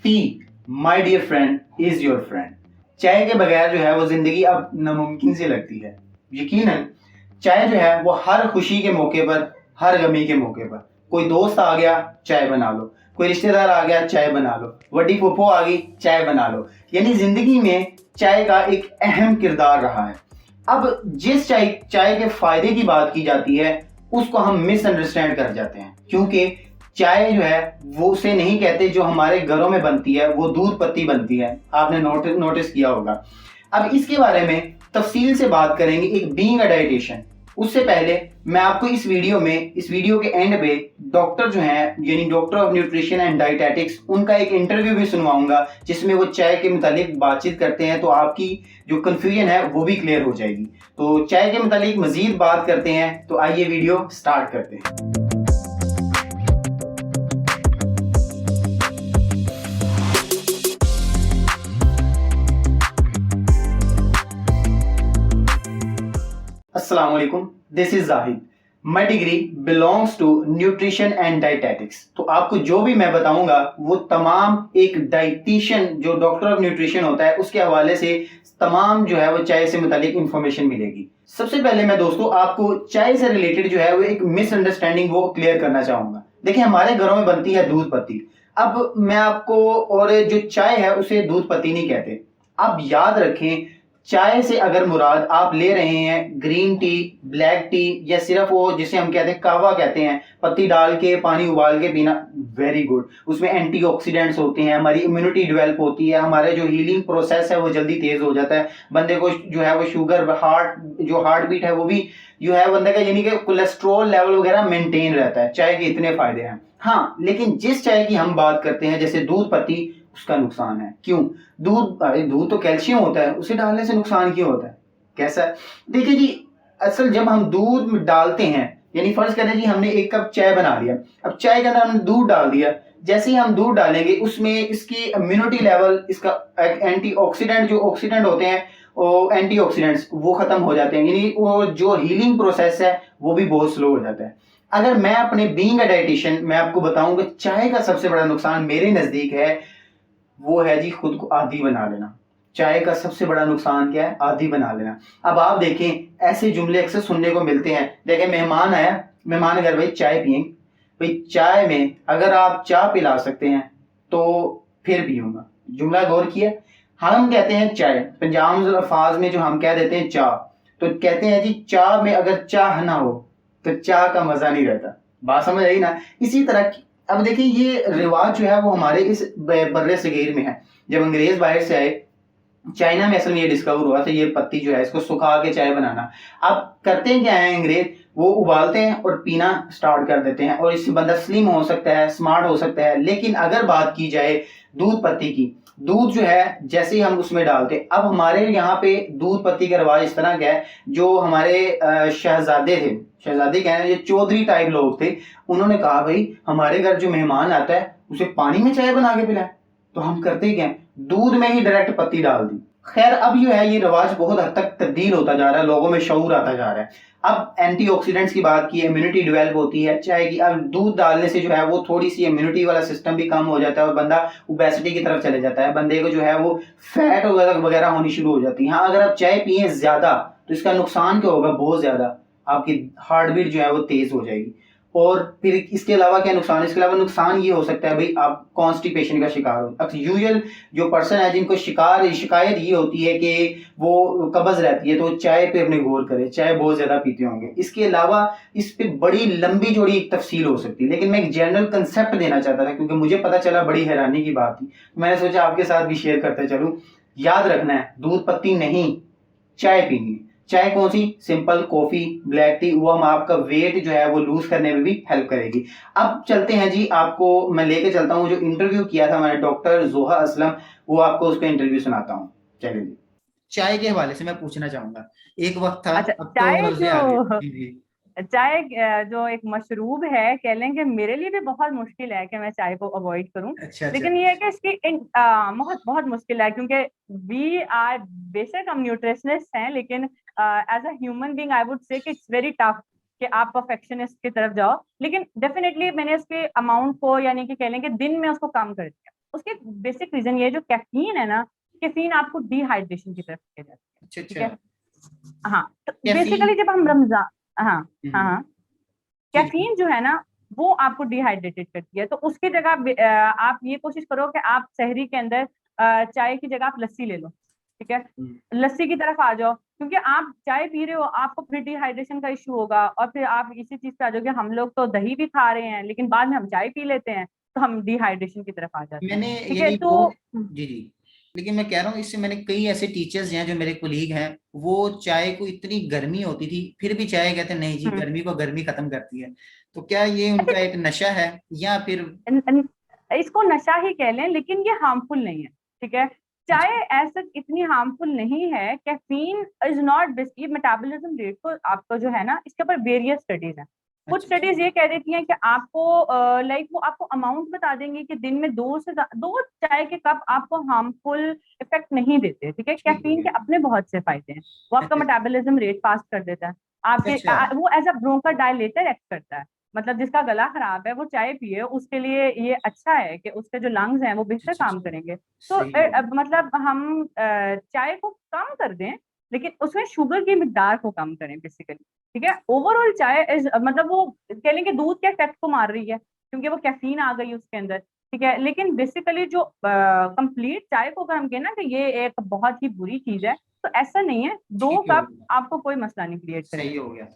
T my dear friend is your friend. चाय के बगैर जो है वो जिंदगी अब नामुमकिन सी लगती है। यकीनन चाय जो है वो हर खुशी के मौके पर, हर गमी के मौके पर, कोई दोस्त आ गया चाय बना लो, कोई रिश्तेदार आ गया चाय बना लो, बड़ी फूफो आ गई चाय बना लो। यानी जिंदगी में चाय का एक अहम किरदार रहा है। अब जिस चाय चाय के फायदे की बात की जाती है उसको हम मिसअंडरस्टैंड कर जाते हैं, क्योंकि चाय जो है वो उसे नहीं कहते जो हमारे घरों में बनती है, वो दूध पत्ती बनती है। आपने नोटिस किया होगा। अब इसके बारे में तफसील से बात करेंगे एक बीइंग अ डाइटिशियन। उससे पहले मैं आपको इस वीडियो के एंड पे डॉक्टर जो हैं यानी doctor of nutrition and dietetics, उनका एक इंटरव्यू भी सुनवाऊंगा जिसमें वो चाय के मुतालिक बातचीत करते हैं, तो आपकी जो कंफ्यूजन है वो भी क्लियर हो जाएगी। तो चाय के मुतालिक मजीद बात करते हैं, तो आइए वीडियो स्टार्ट करते हैं। अस्सलाम वालेकुम, this is Zahid. My degree belongs to nutrition and dietetics. तो आपको जो भी मैं बताऊंगा वो तमाम एक डाइटिशियन जो डॉक्टर ऑफ न्यूट्रिशन होता है उसके हवाले से तमाम जो है वो चाय से मुतालिक इंफॉर्मेशन मिलेगी। सबसे पहले मैं दोस्तों आपको चाय से रिलेटेड जो है वो एक मिसअंडरस्टैंडिंग वो क्लियर करना चाहूंगा। देखिए, हमारे घरों में बनती है दूध पत्ती। अब मैं आपको, और जो चाय है उसे दूध पत्ती नहीं कहते। अब याद रखें, चाय से अगर मुराद आप ले रहे हैं ग्रीन टी, ब्लैक टी, या सिर्फ वो जिसे हम कहते हैं कहवा कहते हैं, पत्ती डाल के पानी उबाल के पीना, वेरी गुड। उसमें एंटीऑक्सीडेंट्स होते हैं, हमारी इम्यूनिटी डेवलप होती है, हमारे जो हीलिंग प्रोसेस है वो जल्दी तेज हो जाता है। बंदे को जो है वो शुगर, हार्ट बीट है वो भी जो है बंदे का, यानी कि कोलेस्ट्रॉल लेवल वगैरह मेंटेन रहता है। चाय के इतने फायदे हैं। हाँ, लेकिन जिस चाय की हम बात करते हैं जैसे दूध पत्ती, उसका नुकसान है। क्यों? दूध तो कैल्शियम होता है, उसे डालने से नुकसान क्यों होता है? कैसा? देखिए जी, असल जब हम दूध में डालते हैं, यानी फर्ज करें जी हमने एक कप चाय बना लिया, अब चाय के अंदर हमने दूध डाल दिया। जैसे ही हम दूध डालेंगे उसमें इसकी इम्यूनिटी लेवल, इसका एंटीऑक्सीडेंट, जो ऑक्सीडेंट होते हैं वो एंटीऑक्सीडेंट्स वो खत्म हो जाते हैं, यानी वो जो हीलिंग प्रोसेस है वो भी बहुत स्लो हो जाता है। अगर मैं अपने बीइंग अ डाइटिशियन मैं आपको बताऊं कि चाय का सबसे बड़ा नुकसान मेरे नजदीक है, वो है जी खुद को आदी बना लेना। चाय का सबसे बड़ा नुकसान क्या है? आदी बना लेना। अब आप देखें, ऐसे जुमले अक्सर सुनने को मिलते हैं। देखें, मेहमान आया, मेहमान अगर भाई चाय पियेंगे, भाई चाय में अगर आप चाय पिला सकते हैं तो फिर पीऊंगा। जुमला गौर किया। हम कहते हैं चाय, पंजाब अल्फाज में जो हम कह देते हैं चाय, तो कहते हैं जी चाय में अगर चाह ना हो तो चाय का मजा नहीं रहता। बात समझ आई ना? इसी तरह अब देखिए, ये रिवाज जो है वो हमारे इस बर्रे सगीर में है। जब अंग्रेज बाहर से आए, चाइना में असल में ये डिस्कवर हुआ था, ये पत्ती जो है इसको सुखा के चाय बनाना। अब करते हैं क्या है अंग्रेज, वो उबालते हैं और पीना स्टार्ट कर देते हैं, और इससे बंदा स्लिम हो सकता है, स्मार्ट हो सकता है। लेकिन अगर बात की जाए दूध पत्ती की, दूध जो है जैसे ही हम उसमें डालते, अब हमारे यहाँ पे दूध पत्ती का रिवाज इस तरह का है, जो हमारे शहजादे थे, शहजादे क्या है, ये चौधरी टाइप लोग थे, उन्होंने कहा भाई हमारे घर जो मेहमान आता है उसे पानी में चाय बना के पिलाए। तो हम करते क्या, दूध में ही डायरेक्ट पत्ती डाल दी। खैर, अब जो है ये रिवाज बहुत हद तक तब्दील होता जा रहा है, लोगों में शऊर आता जा रहा है। अब एंटीऑक्सीडेंट्स की बात की, इम्यूनिटी डेवलप होती है चाय की। अब दूध डालने से जो है वो थोड़ी सी इम्यूनिटी वाला सिस्टम भी कम हो जाता है और बंदा ओबेसिटी की तरफ चले जाता है। बंदे को जो है वो फैट वगैरह होनी शुरू हो जाती है। हाँ, अगर आप चाय पिए ज्यादा तो इसका नुकसान क्या होगा? बहुत ज्यादा आपकी हार्ट बीट जो है वो तेज हो जाएगी। और फिर इसके अलावा क्या नुकसान है? इसके अलावा नुकसान ये हो सकता है भाई आप कॉन्स्टिपेशन का शिकार हो। अक्सर यूजुअल जो पर्सन है जिनको शिकायत ये होती है कि वो कब्ज रहती है, तो चाय पे अपने गौर करें, चाय बहुत ज्यादा पीते होंगे। इसके अलावा इस पे बड़ी लंबी चौड़ी एक तफसील हो सकती है, लेकिन मैं एक जनरल कंसेप्ट देना चाहता था क्योंकि मुझे पता चला, बड़ी हैरानी की बात थी, तो मैंने सोचा आपके साथ भी शेयर करते चलूं। याद रखना है, दूध पत्ती नहीं, चाय पीनी है। चाय कौन सी? सिंपल कॉफी, ब्लैक टी, वो हम आपका वेट जो है वो लूज करने में भी हेल्प करेगी। अब चलते हैं जी, आपको मैं लेके चलता हूँ जो इंटरव्यू किया था मैंने डॉक्टर जोहा असलम, वो आपको उसका इंटरव्यू सुनाता हूँ। चलिए जी, चाय के हवाले से मैं पूछना चाहूंगा। एक वक्त था, अच्छा, अब तो रोजे आ गए। जी जी। चाय जो एक मशरूब है, कह लें कि मेरे लिए भी बहुत मुश्किल है कि मैं चाय को अवॉइड करूं। अच्छा अच्छा। लेकिन ये है कि इसकी बहुत बहुत मुश्किल है, क्योंकि वी आर, बेशक हम न्यूट्रिशनिस्ट हैं, लेकिन as a human being I would say कि इट्स वेरी टफ कि आप परफेक्शनिस्ट की तरफ जाओ, लेकिन डेफिनेटली मैंने उसके अमाउंट को, यानी कि कह लें कि दिन में उसको कम कर दिया। उसके बेसिक रीजन ये जो कैफीन है ना, कैफीन आपको डिहाइड्रेशन की तरफ ले जाती है। अच्छा ठीक अच्छा। है। हाँ, तो कैफीन। बेसिकली जब हम रमजान, हाँ हाँ हम्म, हाँ, जी जी। कैफीन जो है ना वो आपको डिहाइड्रेटेड करती है। तो उसकी जगह आप ये कोशिश करो कि आप सहरी के अंदर चाय की जगह आप लस्सी ले लो। ठीक है, हम्म, लस्सी की तरफ आ जाओ, क्योंकि आप चाय पी रहे हो, आपको फिर डिहाइड्रेशन का इशू होगा, और फिर आप इसी चीज पे आ जाओगे, हम लोग तो दही भी खा रहे हैं लेकिन बाद में हम चाय पी लेते हैं, तो हम डिहाइड्रेशन की तरफ आ जाते हैं। मैंने ठीक है, यही तो वो, जी जी, लेकिन मैं कह रहा हूँ इससे मैंने कई ऐसे टीचर्स हैं जो मेरे कोलीग हैं, वो चाय को इतनी गर्मी होती थी फिर भी चाय कहते हैं नहीं जी हम्म, गर्मी को गर्मी खत्म करती है। तो क्या ये उनका अच्छा, एक नशा है या फिर? इसको नशा ही कह लें, लेकिन ये हार्मफुल नहीं है। ठीक है, चाय अच्छा ऐसा इतनी हार्मफुल नहीं है। कैफीन इज नॉट बेस्ट, ये मेटाबॉलिज्म रेट को आपका जो है ना, इसके ऊपर वेरियस स्टडीज हैं। कुछ अच्छा अच्छा। स्टडीज ये कह देती हैं कि आपको लाइक वो आपको अमाउंट बता देंगे कि दिन में दो चाय के कप आपको हार्मफुल इफेक्ट नहीं देते। ठीक है, ठीक हो कैफीन गया। के अपने बहुत से फायदे हैं। वो आपका अच्छा अच्छा मेटाबॉलिज्म रेट फास्ट कर देता है आपके, अच्छा। वो as a bronchodilator act करता है। मतलब जिसका गला खराब है वो चाय पिए, उसके लिए ये अच्छा है कि उसके जो लंग्स हैं वो बेहतर अच्छा काम अच्छा, करेंगे। तो सही है। मतलब हम चाय को कम कर दें, लेकिन उसमें शुगर की मिकदार को कम करें बेसिकली। ठीक है, ओवरऑल चाय इज मतलब वो कह लेंगे दूध के इफेक्ट को मार रही है, क्योंकि वो कैफीन आ गई उसके अंदर। ठीक है, लेकिन बेसिकली जो कंप्लीट चाय को अगर हम कहें ना कि ये एक बहुत ही बुरी चीज है, तो ऐसा नहीं है। ठीक 2 हो कप गया। आपको कोई मसला नहीं क्रिएट सही करेगा। हो गया।